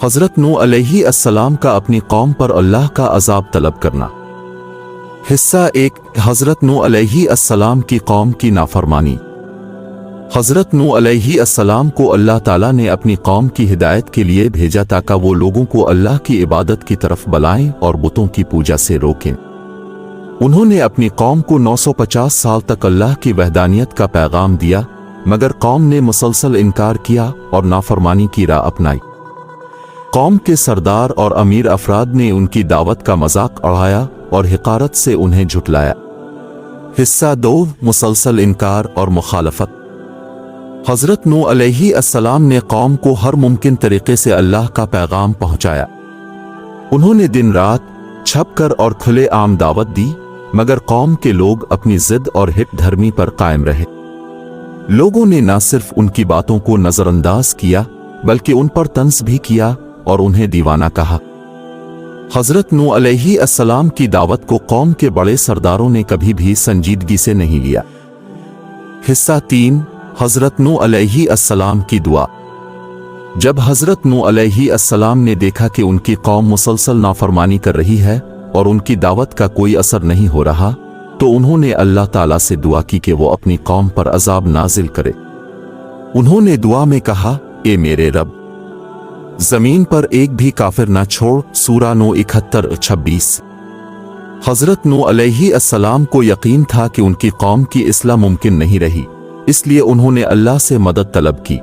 حضرت نوح علیہ السلام کا اپنی قوم پر اللہ کا عذاب طلب کرنا۔ حصہ 1۔ حضرت نوح علیہ السلام کی قوم کی نافرمانی۔ حضرت نوح علیہ السلام کو اللہ تعالیٰ نے اپنی قوم کی ہدایت کے لیے بھیجا تاکہ وہ لوگوں کو اللہ کی عبادت کی طرف بلائیں اور بتوں کی پوجا سے روکیں۔ انہوں نے اپنی قوم کو 950 سال تک اللہ کی وحدانیت کا پیغام دیا، مگر قوم نے مسلسل انکار کیا اور نافرمانی کی راہ اپنائی۔ قوم کے سردار اور امیر افراد نے ان کی دعوت کا مذاق اڑایا اور حقارت سے انہیں جھٹلایا۔ حصہ 2۔ مسلسل انکار اور مخالفت۔ حضرت نوح علیہ السلام نے قوم کو ہر ممکن طریقے سے اللہ کا پیغام پہنچایا۔ انہوں نے دن رات چھپ کر اور کھلے عام دعوت دی، مگر قوم کے لوگ اپنی ضد اور ہٹ دھرمی پر قائم رہے۔ لوگوں نے نہ صرف ان کی باتوں کو نظر انداز کیا بلکہ ان پر طنز بھی کیا اور انہیں دیوانہ کہا۔ حضرت نوح علیہ السلام کی دعوت کو قوم کے بڑے سرداروں نے کبھی بھی سنجیدگی سے نہیں لیا۔ حصہ 3۔ حضرت نوح علیہ السلام کی دعا۔ جب حضرت نوح علیہ السلام نے دیکھا کہ ان کی قوم مسلسل نافرمانی کر رہی ہے اور ان کی دعوت کا کوئی اثر نہیں ہو رہا، تو انہوں نے اللہ تعالیٰ سے دعا کی کہ وہ اپنی قوم پر عذاب نازل کرے۔ انہوں نے دعا میں کہا، اے میرے رب، زمین پر ایک بھی کافر نہ چھوڑ۔ سورہ نوح 71-26۔ حضرت نوح علیہ السلام کو یقین تھا کہ ان کی قوم کی اصلاح ممکن نہیں رہی، اس لیے انہوں نے اللہ سے مدد طلب کی۔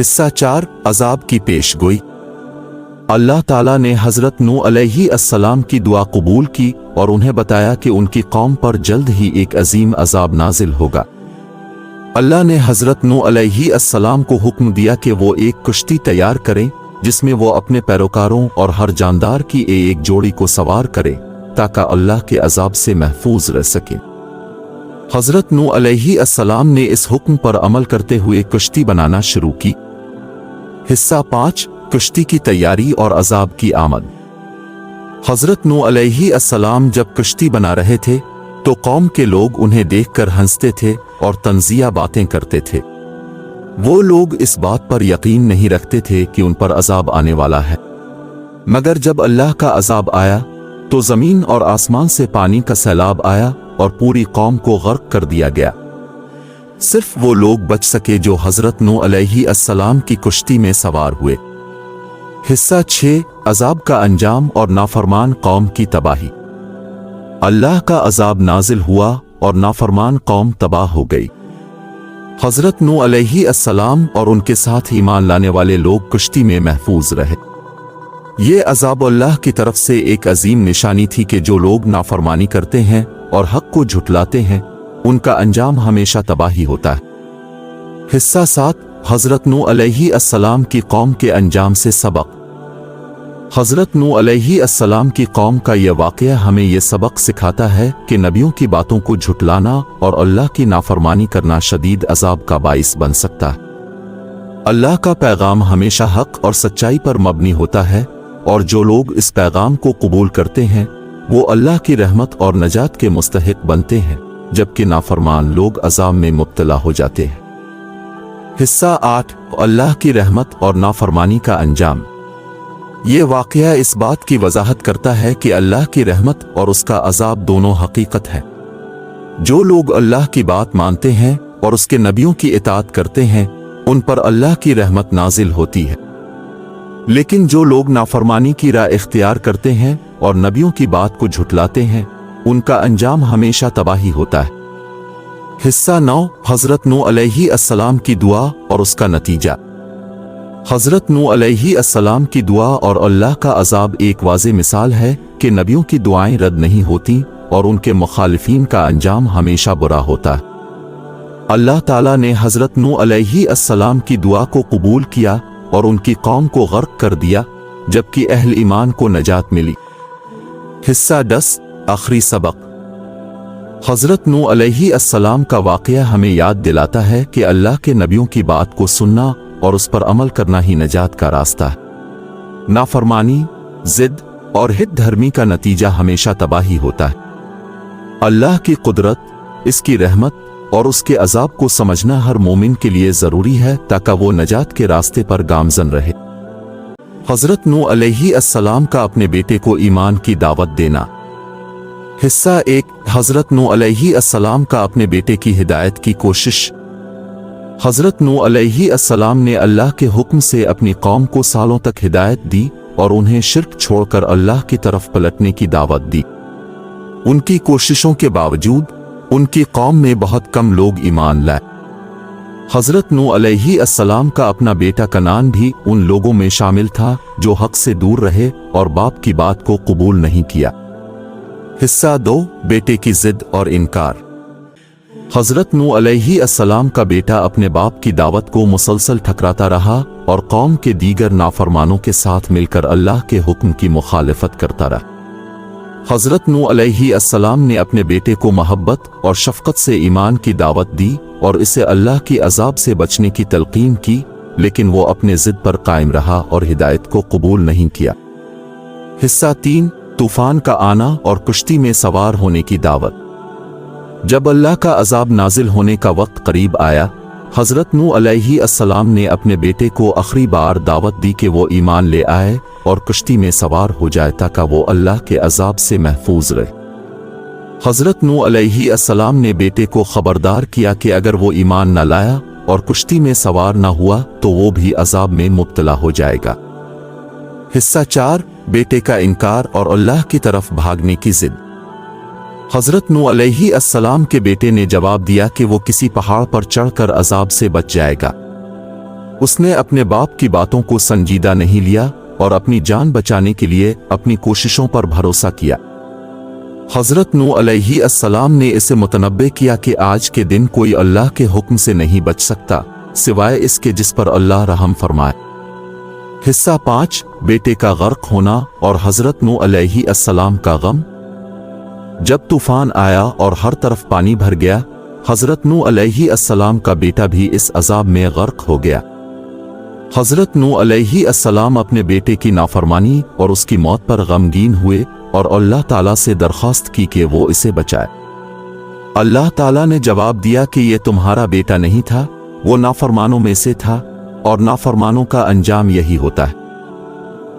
حصہ 4۔ عذاب کی پیش گوئی۔ اللہ تعالیٰ نے حضرت نوح علیہ السلام کی دعا قبول کی اور انہیں بتایا کہ ان کی قوم پر جلد ہی ایک عظیم عذاب نازل ہوگا۔ اللہ نے حضرت نوح علیہ السلام کو حکم دیا کہ وہ ایک کشتی تیار کریں جس میں وہ اپنے پیروکاروں اور ہر جاندار کی ایک جوڑی کو سوار کریں تاکہ اللہ کے عذاب سے محفوظ رہ سکیں۔ حضرت نوح علیہ السلام نے اس حکم پر عمل کرتے ہوئے کشتی بنانا شروع کی۔ حصہ 5۔ کشتی کی تیاری اور عذاب کی آمد۔ حضرت نوح علیہ السلام جب کشتی بنا رہے تھے تو قوم کے لوگ انہیں دیکھ کر ہنستے تھے اور طنزیہ باتیں کرتے تھے۔ وہ لوگ اس بات پر یقین نہیں رکھتے تھے کہ ان پر عذاب آنے والا ہے، مگر جب اللہ کا عذاب آیا تو زمین اور آسمان سے پانی کا سیلاب آیا اور پوری قوم کو غرق کر دیا گیا۔ صرف وہ لوگ بچ سکے جو حضرت نوح علیہ السلام کی کشتی میں سوار ہوئے۔ حصہ 6۔ عذاب کا انجام اور نافرمان قوم کی تباہی۔ اللہ کا عذاب نازل ہوا اور نافرمان قوم تباہ ہو گئی۔ حضرت نوح علیہ السلام اور ان کے ساتھ ایمان لانے والے لوگ کشتی میں محفوظ رہے۔ یہ عذاب اللہ کی طرف سے ایک عظیم نشانی تھی کہ جو لوگ نافرمانی کرتے ہیں اور حق کو جھٹلاتے ہیں ان کا انجام ہمیشہ تباہی ہوتا ہے۔ حصہ 7۔ حضرت نوح علیہ السلام کی قوم کے انجام سے سبق۔ حضرت نوح علیہ السلام کی قوم کا یہ واقعہ ہمیں یہ سبق سکھاتا ہے کہ نبیوں کی باتوں کو جھٹلانا اور اللہ کی نافرمانی کرنا شدید عذاب کا باعث بن سکتا ہے۔ اللہ کا پیغام ہمیشہ حق اور سچائی پر مبنی ہوتا ہے، اور جو لوگ اس پیغام کو قبول کرتے ہیں وہ اللہ کی رحمت اور نجات کے مستحق بنتے ہیں، جبکہ نافرمان لوگ عذاب میں مبتلا ہو جاتے ہیں۔ حصہ 8۔ اللہ کی رحمت اور نافرمانی کا انجام۔ یہ واقعہ اس بات کی وضاحت کرتا ہے کہ اللہ کی رحمت اور اس کا عذاب دونوں حقیقت ہے۔ جو لوگ اللہ کی بات مانتے ہیں اور اس کے نبیوں کی اطاعت کرتے ہیں ان پر اللہ کی رحمت نازل ہوتی ہے، لیکن جو لوگ نافرمانی کی راہ اختیار کرتے ہیں اور نبیوں کی بات کو جھٹلاتے ہیں ان کا انجام ہمیشہ تباہی ہوتا ہے۔ حصہ 9۔ حضرت نوح علیہ السلام کی دعا اور اس کا نتیجہ۔ حضرت نوح علیہ السلام کی دعا اور اللہ کا عذاب ایک واضح مثال ہے کہ نبیوں کی دعائیں رد نہیں ہوتی اور ان کے مخالفین کا انجام ہمیشہ برا ہوتا ہے۔ اللہ تعالیٰ نے حضرت نوح علیہ السلام کی دعا کو قبول کیا और उनकी कौम को गर्क कर दिया, जबकि अहल ईमान को नजात मिली। हिस्सा 10 आखिरी सबक। हज़रत नूह अलैहिस्सलाम का वाक़या हमें याद दिलाता है कि अल्लाह के नबियों की बात को सुनना और उस पर अमल करना ही नजात का रास्ता है। नाफरमानी, जिद और हित धर्मी का नतीजा हमेशा तबाही होता है। अल्लाह की कुदरत, इसकी रहमत और उसके अजाब को समझना हर मोमिन के लिए ज़रूरी है ताकि वो नजात के रास्ते पर गामजन रहे। हज़रत नूह अलैहिस्सलाम का अपने बेटे को ईमान की दावत देना। हिस्सा 1 हज़रत नूह अलैहिस्सलाम का अपने बेटे की हिदायत की कोशिश। हज़रत नूह अलैहिस्सलाम ने अल्लाह के हुक्म से अपनी कौम को सालों तक हिदायत दी और उन्हें शिर्क छोड़कर अल्लाह की तरफ पलटने की दावत दी। उनकी कोशिशों के बावजूद उनकी कौम में बहुत कम लोग ईमान लाए। हज़रत नूह अलैहिस्सलाम का अपना बेटा कनान भी उन लोगों में शामिल था जो हक से दूर रहे और बाप की बात को कबूल नहीं किया। हिस्सा 2 बेटे की जिद और इनकार। हज़रत नूह अलैहिस्सलाम का बेटा अपने बाप की दावत को मुसलसल ठकराता रहा और कौम के दीगर नाफरमानों के साथ मिलकर अल्लाह के हुक्म की मुखालिफत करता रहा। हज़रत नूह अलैहिस्सलाम ने अपने बेटे को मोहब्बत और शफ़क़त से ईमान की दावत दी और इसे अल्लाह की अज़ाब से बचने की तलकीन की, लेकिन वो अपने ज़िद पर कायम रहा और हिदायत को कबूल नहीं किया। हिस्सा 3 तूफान का आना और कुश्ती में सवार होने की दावत। जब अल्लाह का अज़ाब नाजिल होने का वक्त करीब आया, हज़रत नूह अलैहिस्सलाम ने अपने बेटे को आखिरी बार दावत दी कि वो ईमान ले आए और कुश्ती में सवार हो जाए ताकि वो अल्लाह के अज़ाब से महफूज रहे। हज़रत नूह अलैहिस्सलाम ने बेटे को खबरदार किया कि अगर वो ईमान न लाया और कुश्ती में सवार न हुआ तो वो भी अज़ाब में मुब्तला हो जाएगा। हिस्सा 4 बेटे का इनकार और अल्लाह की तरफ भागने की जिद। हज़रत नूह अलैहिस्सलाम के बेटे ने जवाब दिया कि वो किसी पहाड़ पर चढ़कर अज़ाब से बच जाएगा। उसने अपने बाप की बातों को संजीदा नहीं लिया और अपनी जान बचाने के लिए अपनी कोशिशों पर भरोसा किया। हज़रत नूह अलैहिस्सलाम ने इसे मुतनब्बे किया कि आज के दिन कोई अल्लाह के हुक्म से नहीं बच सकता सिवाय इसके जिस पर अल्लाह रहम फरमाए। हिस्सा 5 बेटे का गर्क होना और हज़रत नूह अलैहिस्सलाम का गम। जब तूफान आया और हर तरफ पानी भर गया, हज़रत नूह अलैहिस्सलाम का बेटा भी इस अज़ाब में गर्क हो गया। हज़रत नूह अलैहिस्सलाम अपने बेटे की नाफरमानी और उसकी मौत पर गमगीन हुए और अल्लाह ताला से दरख्वास्त की कि वो इसे बचाए। अल्लाह ताला ने जवाब दिया कि ये तुम्हारा बेटा नहीं था, वो नाफरमानों में से था और नाफरमानों का अंजाम यही होता है।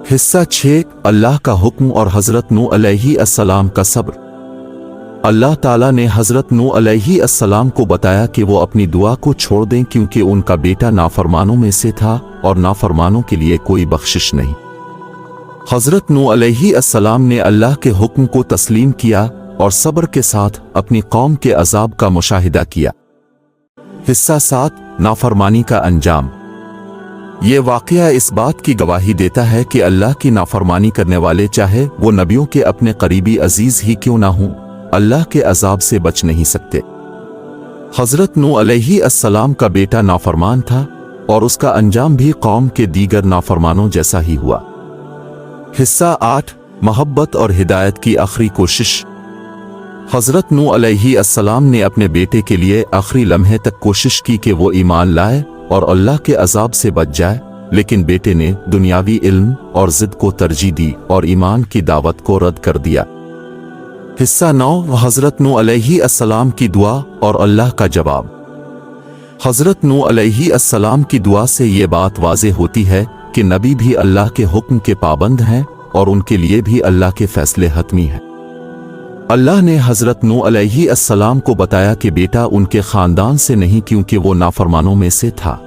हिस्सा 6 अल्लाह का हुक्म और हज़रत नूह अलैहिस्सलाम का सब्र। अल्लाह ताला ने हज़रत नूह अलैहिस्सलाम को बताया कि वो अपनी दुआ को छोड़ दें क्योंकि उनका बेटा नाफरमानों में से था और नाफरमानों के लिए कोई बख्शिश नहीं। हज़रत नूह अलैहिस्सलाम ने अल्लाह के हुक्म को तस्लीम किया और सब्र के साथ अपनी कौम के अज़ाब का मुशाहिदा किया। हिस्सा 7 नाफरमानी का अंजाम। ये वाक़या इस बात की गवाही देता है कि अल्लाह की नाफरमानी करने वाले चाहे वो नबियों के अपने करीबी अजीज ही क्यों ना हों, अल्लाह के अजाब से बच नहीं सकते। हज़रत नूह अलैहिस्सलाम का बेटा नाफरमान था और उसका अंजाम भी कौम के दीगर नाफरमानों जैसा ही हुआ। हिस्सा 8 मोहब्बत और हिदायत की आखिरी कोशिश। हज़रत नूह अलैहिस्सलाम ने अपने बेटे के लिए आखिरी लम्हे तक कोशिश की कि वो ईमान लाए और अल्लाह के अजाब से बच जाए, लेकिन बेटे ने दुनियावी इल्म और जिद को तरजीह दी और ईमान की दावत को रद्द कर दिया। हिस्सा 9 हज़रत नूह अलैहिस्सलाम की दुआ और अल्लाह का जवाब। हज़रत नूह अलैहिस्सलाम की दुआ से ये बात वाज़ेह होती है कि नबी भी अल्लाह के हुक्म के पाबंद हैं और उनके लिए भी अल्लाह के फैसले हतमी हैं। अल्लाह ने हज़रत नूह अलैहिस्सलाम को बताया कि बेटा उनके ख़ानदान से नहीं क्योंकि वो नाफरमानों में से था।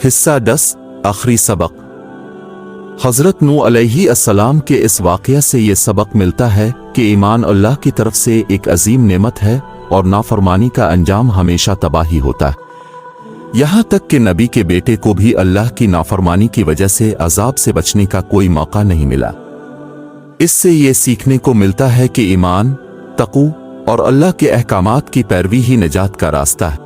हिस्सा 10 आखिरी सबक। हज़रत नूह अलैहिस्सलाम के इस वाक़या से ये सबक मिलता है कि ईमान अल्लाह की तरफ से एक अजीम नेमत है और नाफरमानी का अंजाम हमेशा तबाही होता है। यहाँ तक कि नबी के बेटे को भी अल्लाह की नाफरमानी की वजह से अजाब से बचने का कोई मौका नहीं मिला। इससे ये सीखने को मिलता है कि ईमान, तक़ू और अल्लाह के अहकामात की पैरवी ही निजात का रास्ता है।